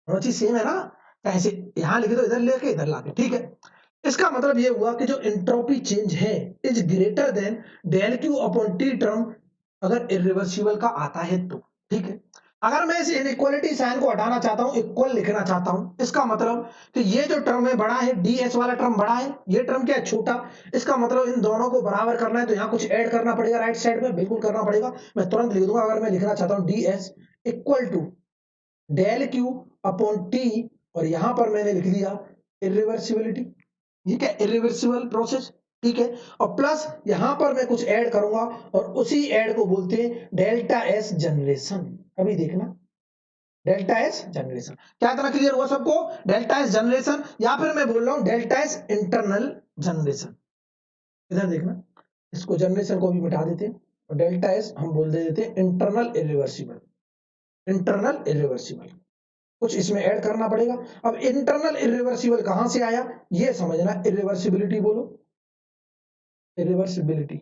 S1: दोनों चीज सेम है ना। ऐसे यहां लिखे तो इधर लेके इधर लाके, ठीक है। इसका मतलब ये हुआ कि जो एंट्रोपी चेंज है is greater than del Q upon T term अगर इरिवर्सिबल का आता है तो, ठीक है। अगर मैं इस इनइक्वालिटी साइन को हटाना चाहता हूं, इक्वल लिखना चाहता हूं, इसका मतलब कि ये जो टर्म है बड़ा है, डी एस वाला टर्म बड़ा है, ये टर्म क्या है छोटा। इसका मतलब इन दोनों को बराबर करना है तो यहाँ कुछ ऐड करना पड़ेगा राइट साइड में, बिल्कुल करना पड़ेगा। मैं तुरंत लिख दूंगा, अगर मैं लिखना चाहता हूँ d S equal to del Q upon T, और यहां पर मैंने लिख दिया इरिवर्सिबिलिटी, ये क्या इरिवर्सिबल प्रोसेस, ठीक है। और प्लस यहां पर मैं कुछ ऐड करूंगा और उसी ऐड को बोलते हैं डेल्टा एस जनरेशन। अभी देखना, डेल्टा एस जनरेशन, क्या इतना क्लियर हुआ सबको? डेल्टा एस जनरेशन, या फिर मैं बोल रहा हूं डेल्टा एस इंटरनल जनरेशन। इधर देखना, इसको जनरेशन को भी मिटा देते हैं और डेल्टा एस हम बोल देते हैं इंटरनल इरिवर्सिबल, इंटरनल इरिवर्सिबल। कुछ इसमें ऐड करना पड़ेगा। अब इंटरनल इरिवर्सिबल कहां से आया ये समझना, इरिवर्सिबिलिटी बोलो, इरिवर्सिबिलिटी,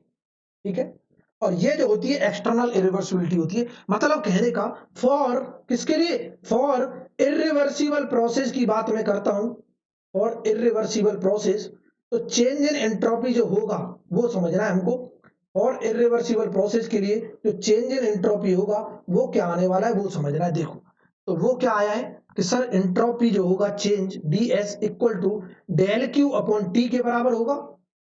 S1: ठीक है। और ये जो होती है एक्सटर्नल इरिवर्सिबिलिटी होती है। मतलब कहने का फॉर किसके लिए, फॉर इरिवर्सिबल प्रोसेस की बात मैं करता हूं, और इरिवर्सिबल प्रोसेस, तो चेंज इन एंट्रोपी जो होगा वो समझना है हमको। और इरिवर्सिबल प्रोसेस के लिए जो चेंज इन एंट्रोपी होगा वो क्या आने वाला है वो समझना है। देखो तो वो क्या आया है कि सर एंट्रोपी जो होगा change d S equal to del Q upon T के बराबर होगा,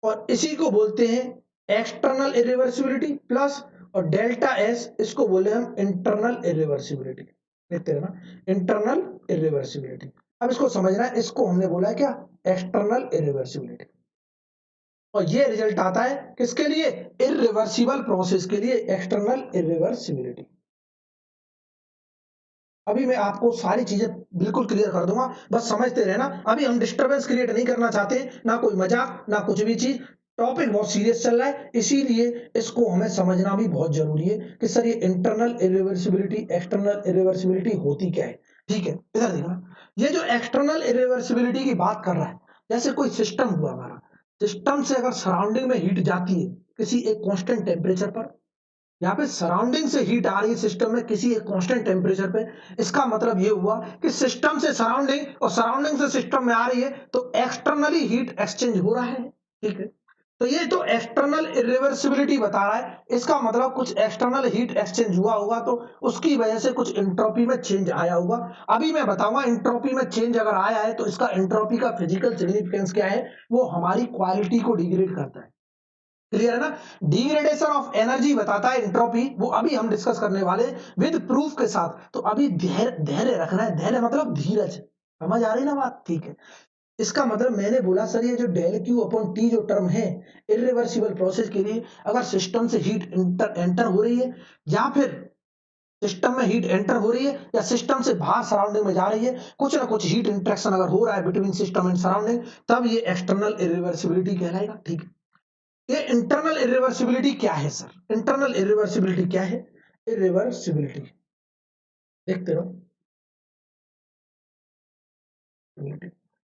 S1: और इसी को बोलते हैं एक्सटर्नल इरिवर्सिबिलिटी प्लस, और डेल्टा एस इसको बोले हम इंटरनल इरिवर्सिबिलिटी। देखते हैं ना, इंटरनल इरिवर्सिबिलिटी। अब इसको समझना है, इसको हमने बोला है क्या, एक्सटर्नल इरिवर्सिबिलिटी। और ये रिजल्ट आता है किसके लिए, इरिवर्सिबल प्रोसेस के लिए, एक्सटर्नल इरिवर्सिबिलिटी। अभी मैं आपको सारी चीजें बिल्कुल क्लियर कर दूंगा, बस समझते रहना। अभी हम डिस्टरबेंस क्रिएट नहीं करना चाहते, ना कोई मजाक ना कुछ भी चीज। टॉपिक बहुत सीरियस चल रहा है, इसीलिए इसको हमें समझना भी बहुत जरूरी है कि सर ये इंटरनल इरिवर्सिबिलिटी एक्सटर्नल इरिवर्सिबिलिटी होती क्या है, ठीक है। इधर देखना, ये जो एक्सटर्नल इरिवर्सिबिलिटी की बात कर रहा है, जैसे कोई सिस्टम हुआ हमारा, सिस्टम से अगर सराउंडिंग में हीट जाती है किसी एक कांस्टेंट टेम्परेचर पर, यहाँ पे सराउंडिंग से हीट आ रही है सिस्टम में किसी एक कांस्टेंट टेम्परेचर पे, इसका मतलब ये हुआ कि सिस्टम से सराउंडिंग और सराउंडिंग से सिस्टम में आ रही है तो एक्सटर्नली हीट एक्सचेंज हो रहा है, ठीक है। तो ये तो एक्सटर्नल इरिवर्सिबिलिटी बता रहा है, इसका मतलब कुछ एक्सटर्नल हीट एक्सचेंज हुआ होगा तो उसकी वजह से कुछ एंट्रोपी में चेंज आया होगा। अभी मैं बताऊंगा एंट्रोपी में चेंज अगर आया है तो इसका एंट्रोपी का फिजिकल सिग्निफिकेंस क्या है, वो हमारी क्वालिटी को डिग्रेड करता है। क्लियर है ना, डिग्रेडेशन ऑफ एनर्जी बताता है एंट्रोपी, वो अभी हम डिस्कस करने वाले विद प्रूफ के साथ। तो अभी धैर्य धैर्य रखना है, धैर्य मतलब धीरज, समझ आ रही ना बात, ठीक है। इसका मतलब मैंने बोला सर ये जो डेल क्यू अपॉन टी जो टर्म है इरिवर्सिबल प्रोसेस के लिए, अगर सिस्टम से हीट एंटर हो रही है, या फिर सिस्टम में हीट एंटर हो रही है, या सिस्टम से बाहर सराउंडिंग में जा रही है, कुछ ना कुछ हीट इंटरेक्शन अगर हो रहा है बिटवीन सिस्टम एंड सराउंडिंग, तब ये एक्सटर्नल इरिवर्सिबिलिटी कहलाएगा, ठीक है। ये इंटरनल इरिवर्सिबिलिटी क्या है सर, इंटरनल इरिवर्सिबिलिटी क्या है, इरिवर्सिबिलिटी देखते रहो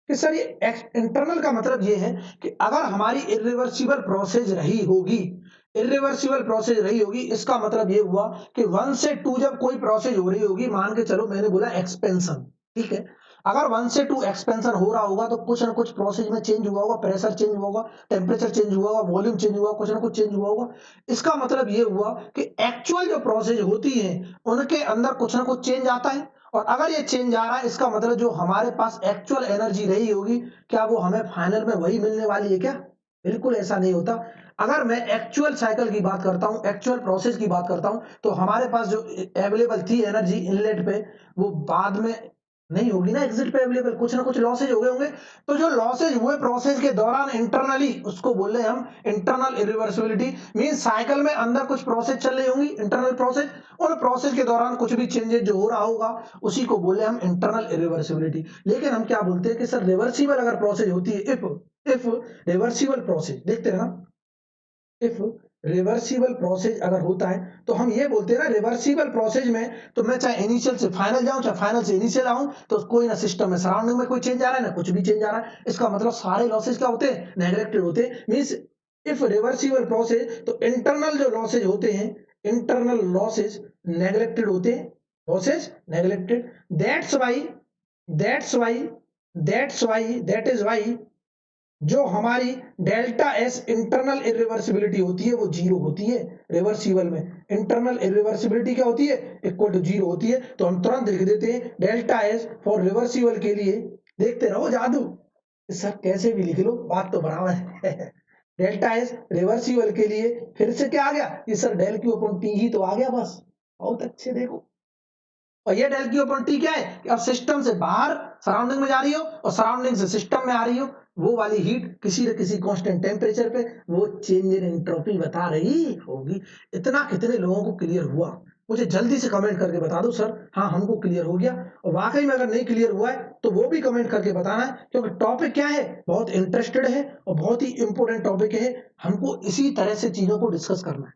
S1: कि सर ये इंटरनल का मतलब ये है कि अगर हमारी इरिवर्सिबल प्रोसेस रही होगी, इरिवर्सिबल प्रोसेस रही होगी, इसका मतलब ये हुआ कि 1 से 2 जब कोई प्रोसेस हो रही होगी, मान के चलो मैंने बोला एक्सपेंशन, ठीक है। अगर 1 से 2 एक्सपेंशन हो रहा होगा तो कुछ ना कुछ प्रोसेस में चेंज हुआ होगा, प्रेशर चेंज हुआ होगा, टेम्परेचर चेंज हुआ होगा, वॉल्यूम चेंज हुआ होगा, कुछ ना कुछ चेंज हुआ होगा। इसका मतलब ये हुआ कि एक्चुअल जो प्रोसेस होती है उनके अंदर कुछ ना कुछ चेंज आता है, और अगर ये चेंज आ रहा है इसका मतलब जो हमारे पास एक्चुअल एनर्जी रही होगी, क्या वो हमें फाइनल में वही मिलने वाली है क्या? बिल्कुल ऐसा नहीं होता। अगर मैं एक्चुअल साइकिल की बात करता हूं, एक्चुअल प्रोसेस की बात करता हूं, तो हमारे पास जो अवेलेबल थी एनर्जी इनलेट पे, वो बाद में नहीं होगी ना एग्जिट पे अवेलेबल, कुछ ना कुछ लॉसेज हो गए होंगे। तो जो लॉसेज हुए प्रोसेस के दौरान इंटरनली, उसको बोल रहे हैं हम इंटरनल इरिवर्सिबिलिटी। मीन साइकिल में अंदर कुछ प्रोसेस चल रही होंगी, इंटरनल प्रोसेस, और प्रोसेस के दौरान कुछ भी चेंजेस जो हो रहा होगा उसी को बोले हम इंटरनल इरिवर्सिबिलिटी। लेकिन हम क्या बोलते हैं कि सर रिवर्सिबल अगर प्रोसेस होती है, इफ रिवर्सिबल प्रोसेस, देखते हैं ना, इफ रिवर्सिबल प्रोसेस अगर होता है तो हम ये बोलते हैं ना, रिवर्सिबल प्रोसेस में तो मैं चाहे इनिशियल से फाइनल जाऊं चाहे फाइनल से इनिशियल आऊं, तो कोई ना सिस्टम में सराउंडिंग में कोई चेंज आ रहा है ना कुछ भी चेंज आ रहा है। इसका मतलब सारे लॉसेज क्या होते हैं, नेग्लेक्टेड होते हैं। मींस इफ रिवर्सिबल प्रोसेस, तो इंटरनल जो लॉसेज होते हैं, इंटरनल लॉसेज नेग्लेक्टेड होते हैं, losses neglected. That's why that's why that's why that is why जो हमारी डेल्टा एस इंटरनल इरिवर्सिबिलिटी होती है वो जीरो होती है। रिवर्सिबल में इंटरनल इरिवर्सिबिलिटी क्या होती है, इक्वल टू जीरो होती है। तो हम तुरंत लिख देते हैं डेल्टा एस फॉर रिवर्सिबल के लिए, देखते रहो जादू सर, कैसे भी लिख लो बात तो बराबर है। डेल्टा एस रिवर्सिबल के लिए फिर से क्या आ गया, ये sir del Q upon T ही तो आ गया बस। बहुत अच्छे, देखो। और ये डेल क्यू अपॉन टी क्या है कि अब सिस्टम से बाहर सराउंडिंग में जा रही हो और सराउंडिंग से सिस्टम में आ रही हो, वो वाली हीट किसी न किसी कांस्टेंट टेम्परेचर पे वो चेंज इन एंट्रोपी बता रही होगी। इतना कितने लोगों को क्लियर हुआ, मुझे जल्दी से कमेंट करके बता दो सर हाँ हमको क्लियर हो गया। और वाकई में अगर नहीं क्लियर हुआ है तो वो भी कमेंट करके बताना है, क्योंकि टॉपिक क्या है, बहुत इंटरेस्टेड है और बहुत ही इंपॉर्टेंट टॉपिक है। हमको इसी तरह से चीजों को डिस्कस करना है।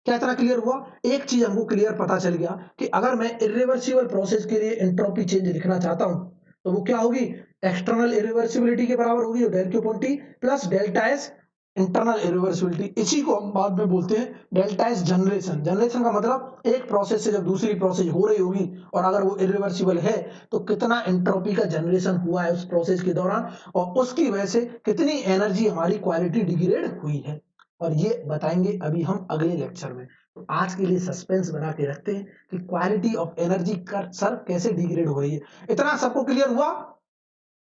S1: क्या इतना क्लियर हुआ, एक चीज हमको क्लियर पता चल गया कि अगर मैं इरिवर्सिबल प्रोसेस के लिए एंट्रोपी चेंज लिखना चाहता हूं तो वो क्या होगी, एक्सटर्नल इरिवर्सिबिलिटी के बराबर होगी, जो del Q upon T plus delta S internal irreversibility. इसी को हम बाद में बोलते हैं डेल्टा एस जनरेशन। जनरेशन का मतलब एक प्रोसेस से जब दूसरी प्रोसेस हो रही होगी और अगर वो इरिवर्सिबल है तो कितना एंट्रोपी का जनरेशन हुआ है उस प्रोसेस के दौरान, और उसकी वजह से कितनी एनर्जी हमारी क्वालिटी डिग्रेड हुई है। और ये बताएंगे अभी हम अगले लेक्चर में। तो आज के लिए सस्पेंस बना के रखते हैं कि क्वालिटी ऑफ एनर्जी कर सर कैसे डिग्रेड हो रही है। इतना सबको क्लियर हुआ,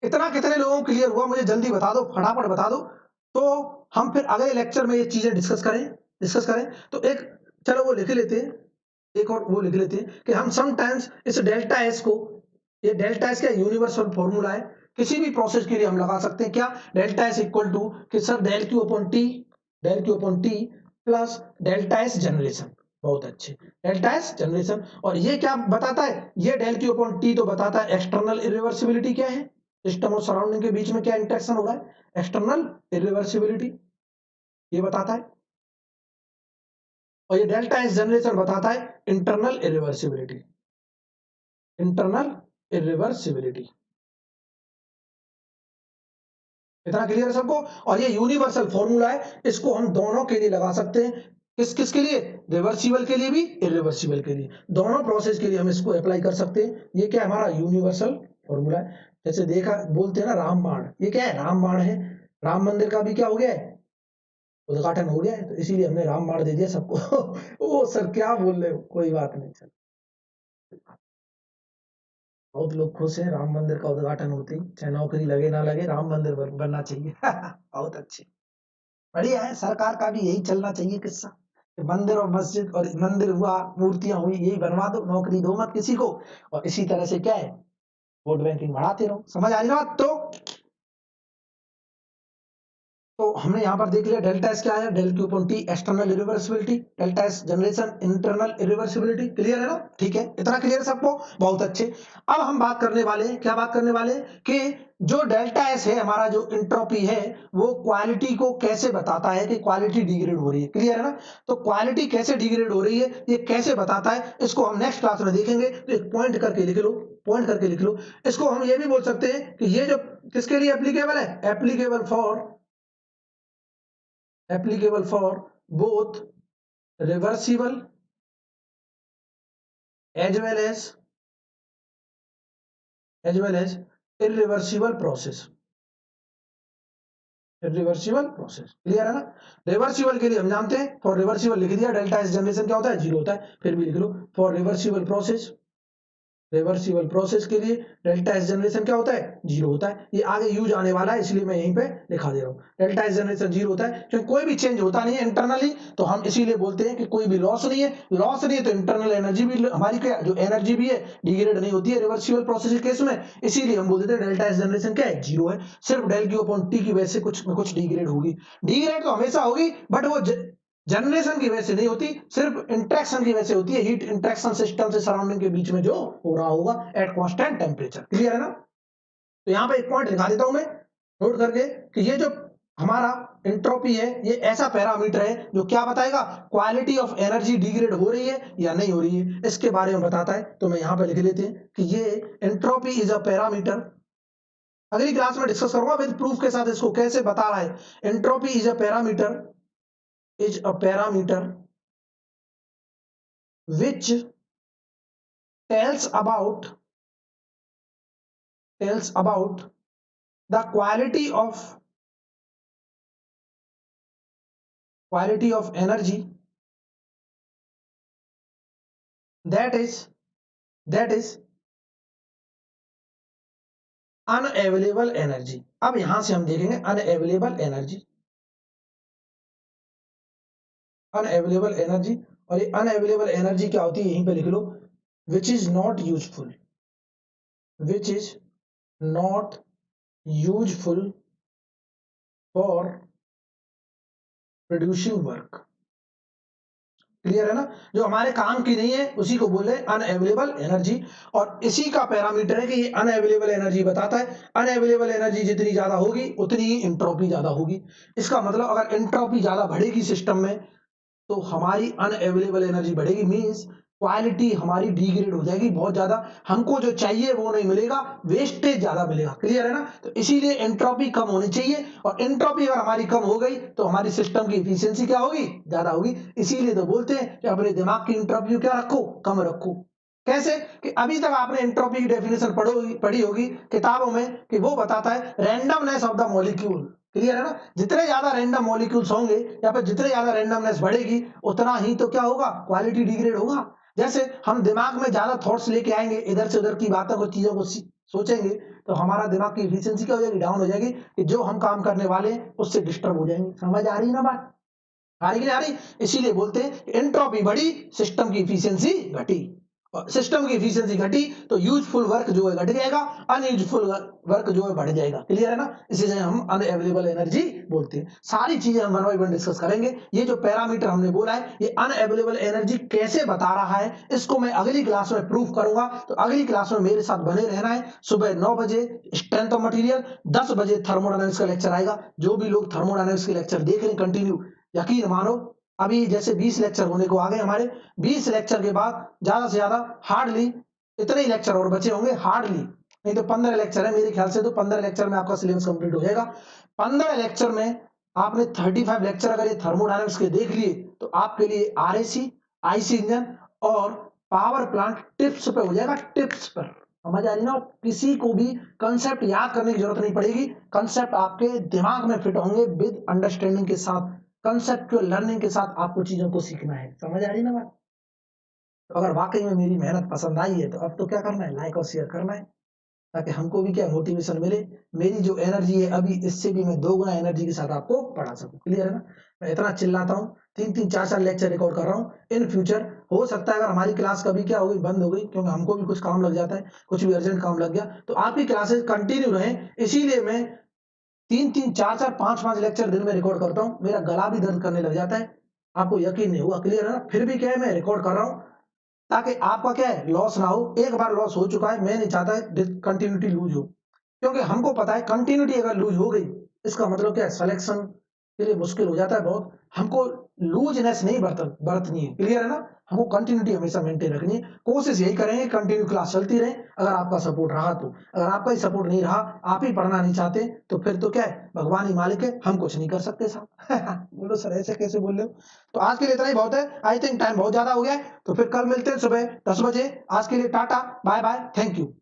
S1: इतना कितने लोगों को क्लियर हुआ मुझे जल्दी बता दो, फटाफट बता दो। तो हम फिर अगले लेक्चर में ये चीजें डिस्कस करें। तो एक, चलो वो लिख लेते हैं, एक और वो लिख लेते हैं कि हम समटाइम्स इस डेल्टा एस को, ये डेल्टा एस का यूनिवर्सल फॉर्मूला है, किसी भी प्रोसेस के लिए हम लगा सकते हैं। क्या, डेल्टा एस इक्वल टू कि sir del Q upon T, del Q upon T plus delta S generation. बहुत अच्छे, डेल्टा एस जनरेशन। और ये क्या बताता है, ये डेल क्यू अपॉन टी तो बताता है एक्सटर्नल इरिवर्सिबिलिटी क्या है, सिस्टम और सराउंडिंग के बीच में क्या इंटरेक्शन हो रहा है, एक्सटर्नल इरिवर्सिबिलिटी ये बताता है। और ये डेल्टा एस जनरेशन बताता है इंटरनल इरिवर्सिबिलिटी, इंटरनल इरिवर्सिबिलिटी। इतना क्लियर है सबको। और ये यूनिवर्सल फॉर्मूला है, इसको हम दोनों के लिए लगा सकते हैं। किस किस के लिए, रिवर्सिबल के लिए भी इरिवर्सिबल के लिए, दोनों प्रोसेस के लिए हम इसको अप्लाई कर सकते हैं। ये क्या है, हमारा यूनिवर्सल फॉर्मूला है। जैसे देखा, बोलते हैं ना रामबाण, ये क्या है, रामबाण है। राम मंदिर का भी क्या हो गया है, उद्घाटन हो गया है, तो इसीलिए हमने रामबाण दे दिया सबको। ओ सर क्या बोल रहे हो, कोई बात नहीं सर। बहुत लोग खुश हैं राम मंदिर का उद्घाटन होते ही, चाहे नौकरी लगे ना लगे राम मंदिर बनना चाहिए। बहुत अच्छे, बढ़िया है, सरकार का भी यही चलना चाहिए किस्सा कि मंदिर और मस्जिद, और मंदिर हुआ, मूर्तियां हुई, यही बनवा दो, नौकरी दो मत किसी को। और इसी तरह से क्या है, वोट बैंकिंग बढ़ाते रहो। समझ आ रही ना बात। तो हमने यहाँ पर देख लिया डेल्टा एस क्या है, del Q upon T external irreversibility, delta S generation internal irreversibility. Clear है ना, ठीक है, इतना क्लियर है सबको, बहुत अच्छे। अब हम बात करने वाले हैं, क्या बात करने वाले हैं कि जो डेल्टा एस है हमारा, जो इंट्रोपी है, वो क्वालिटी को कैसे बताता है कि क्वालिटी डिग्रेड हो रही है। क्लियर है ना, तो क्वालिटी कैसे डिग्रेड हो रही है, ये कैसे बताता है, इसको हम नेक्स्ट क्लास में देखेंगे। तो एक पॉइंट करके लिख लो, पॉइंट करके लिख लो। इसको हम ये भी बोल सकते हैं कि ये जो किसके लिए एप्लीकेबल है, applicable for both reversible as well as irreversible process, reversible process. Clear है ना, रिवर्सिबल के लिए हम जानते हैं, फॉर रिवर्सिबल लिख दिया, डेल्टा एस जनरेशन क्या होता है, जीरो होता है, फिर भी लिख लो for reversible process, reversible process के लिए डेल्टा एस जनरेशन क्या होता है, जीरो होता है। ये आगे यूज आने वाला है इसलिए मैं यहीं पे लिखा दे रहा हूँ, डेल्टा एस जनरेशन जीरो होता है क्योंकि कोई भी चेंज होता नहीं है इंटरनली। तो हम इसीलिए बोलते हैं कि कोई भी लॉस नहीं है, लॉस नहीं है तो इंटरनल एनर्जी भी हमारी क्या, जो एनर्जी भी है डिग्रेड नहीं होती है रिवर्सिबल प्रोसेस के केस में। इसीलिए हम बोलते हैं डेल्टा एस जनरेशन क्या है, जीरो है। सिर्फ डेल क्यू अपॉन टी की वजह से कुछ न कुछ डिग्रेड होगी, डिग्रेड तो हमेशा होगी, बट वो जनरेशन की वजह से नहीं होती, सिर्फ इंट्रैक्शन की वजह से होती है, हीट इंट्रैक्शन सिस्टम से सराउंडिंग के बीच में जो हो रहा होगा एट कांस्टेंट टेम्परेचर। क्लियर है ना, तो यहां पे एक पॉइंट लिखा देता हूं मैं नोट करके कि ये जो हमारा एंट्रोपी है, ये ऐसा पैरामीटर है जो क्या बताएगा, क्वालिटी ऑफ एनर्जी डिग्रेड हो रही है या नहीं हो रही है, इसके बारे में बताता है। तो मैं यहां पे लिख लेते हैं कि ये एंट्रोपी इज अ पैरामीटर। अगली क्लास में डिस्कस करूंगा विद प्रूफ के साथ इसको कैसे बता रहा है। Entropy is a parameter, is a parameter which tells about tells about the quality of quality of energy that is unavailable energy. अब यहां से हम देखेंगे अनअवेलेबल एनर्जी, अनअवेलेबल एनर्जी, और ये अनअवेलेबल एनर्जी क्या होती है यहीं पे लिख लो, which is not useful, which is not useful for producing work. Clear है ना, जो हमारे काम की नहीं है उसी को बोले अनअवेलेबल एनर्जी। और इसी का पैरामीटर है कि ये अनअवेलेबल एनर्जी बताता है अनअवेलेबल एनर्जी जितनी ज्यादा होगी उतनी ही इंट्रोपी ज्यादा होगी। इसका मतलब अगर इंट्रोपी ज्यादा बढ़ेगी सिस्टम में तो हमारी अनअवेलेबल एनर्जी बढ़ेगी, मींस क्वालिटी हमारी डिग्रेड हो जाएगी बहुत ज्यादा, हमको जो चाहिए वो नहीं मिलेगा, वेस्टेज ज्यादा मिलेगा। क्लियर है ना, तो इसीलिए एंट्रोपी कम होनी चाहिए, और एंट्रोपी अगर हमारी कम हो गई तो हमारी सिस्टम की एफिशिएंसी क्या होगी, ज्यादा होगी। इसीलिए तो बोलते हैं कि अपने दिमाग की एंट्रोपी क्या रखो, कम रखो। कैसे कि अभी तक आपने एंट्रोपी की डेफिनेशन पढ़ी होगी किताबों में, कि वो बताता है randomness of the molecule. Clear है ना, जितने ज्यादा रैंडम मॉलिक्यूल्स होंगे या फिर जितने ज्यादा रैंडमनेस बढ़ेगी उतना ही तो क्या होगा, क्वालिटी डिग्रेड होगा। जैसे हम दिमाग में ज्यादा थॉट्स लेके आएंगे, इधर से उधर की बातों को, चीजों को सोचेंगे, तो हमारा दिमाग की एफिशिएंसी क्या हो जाएगी, डाउन हो जाएगी, कि जो हम काम करने वाले हैं उससे डिस्टर्ब हो जाएंगे। समझ आ रही ना बात, आ रही कि नहीं आ रही? इसीलिए बोलते हैं एंट्रोपी बढ़ी, सिस्टम की एफिशिएंसी घटी, सिस्टम की एफिशिएंसी घटी तो यूजफुल वर्क जो है घट जाएगा, अनयूजफुल वर्क जो है बढ़ जाएगा। क्लियर है ना, इसी से हम अनअवेलेबल एनर्जी बोलते हैं। सारी चीजें हम वन बाय वन डिस्कस करेंगे। ये जो पैरामीटर हमने बोला है ये अनअवेलेबल एनर्जी कैसे बता रहा है, इसको मैं अगली क्लास में प्रूव करूंगा। तो अगली क्लास में मेरे साथ बने रहना है। सुबह 9 बजे स्ट्रेंथ ऑफ मटेरियल, 10 बजे थर्मोडायनामिक्स का लेक्चर आएगा। जो भी लोग थर्मोडायनामिक्स के लेक्चर देख रहे हैं कंटिन्यू, यकीन मानो अभी जैसे 20 लेक्चर होने को आ गए हमारे, 20 लेक्चर के बाद ज्यादा से ज्यादा हार्डली इतने ही लेक्चर और बचे होंगे, हार्डली, नहीं तो 15 लेक्चर है मेरे ख्याल से, तो 15 लेक्चर में आपका सिलेबस कंप्लीट हो जाएगा। 15 लेक्चर में आपने 35 लेक्चर अगर ये थर्मोडायनामिक्स के देख लिए तो आपके लिए आरएसी, आईसी इंजन और पावर प्लांट टिप्स पे हो जाएगा, टिप्स पर। समझ आ रही ना, किसी को भी कंसेप्ट याद करने की जरूरत नहीं पड़ेगी, कंसेप्ट आपके दिमाग में फिट होंगे विद अंडरस्टैंडिंग के साथ, कंसेप्चुअल लर्निंग के साथ आपको चीजों को सीखना है। समझ आ रही ना बात? तो अगर वाकई में मेरी मेहनत पसंद आई है तो अब तो क्या करना है, लाइक और शेयर करना है, ताकि हमको भी क्या मोटिवेशन मिले, मेरी जो एनर्जी है अभी इससे भी मैं 2 गुना एनर्जी के साथ आपको पढ़ा सकूं। क्लियर है ना, मैं इतना चिल्लाता हूँ, 3-3 4-4 लेक्चर रिकॉर्ड कर रहा हूँ। इन फ्यूचर हो सकता है अगर हमारी क्लास कभी क्या हो गई, बंद हो गई, क्योंकि हमको भी कुछ काम लग जाता है, कुछ भी अर्जेंट काम लग गया, तो आपकी क्लासेस कंटिन्यू रहे, इसीलिए मैं 3-3 4-4 5-5 लेक्चर दिन में रिकॉर्ड करता हूँ। मेरा गला भी दर्द करने लग जाता है, आपको यकीन नहीं हुआ। क्लियर है ना, फिर भी क्या है मैं रिकॉर्ड कर रहा हूँ, ताकि आपका क्या है लॉस ना हो। एक बार लॉस हो चुका है, मैं नहीं चाहता कंटिन्यूटी लूज हो, क्योंकि हमको पता है कंटिन्यूटी अगर लूज हो गई इसका मतलब क्या है, सिलेक्शन के लिए मुश्किल हो जाता है बहुत। हमको लूजनेस नहीं बरतनी है। क्लियर है ना, हमको कंटिन्यूटी हमेशा मेंटेन रखनी है। कोशिश यही करेंगे कंटिन्यू क्लास चलती रहे, अगर आपका सपोर्ट रहा तो। अगर आपका ही सपोर्ट नहीं रहा, आप ही पढ़ना नहीं चाहते, तो फिर तो क्या है, भगवान ही मालिक है, हम कुछ नहीं कर सकते साहब। बोलो सर ऐसे कैसे बोल रहे हो? तो आज के लिए इतना ही बहुत है, आई थिंक टाइम बहुत ज्यादा हो गया है, तो फिर कल मिलते हैं सुबह 10 बजे। आज के लिए tata bye bye, thank you.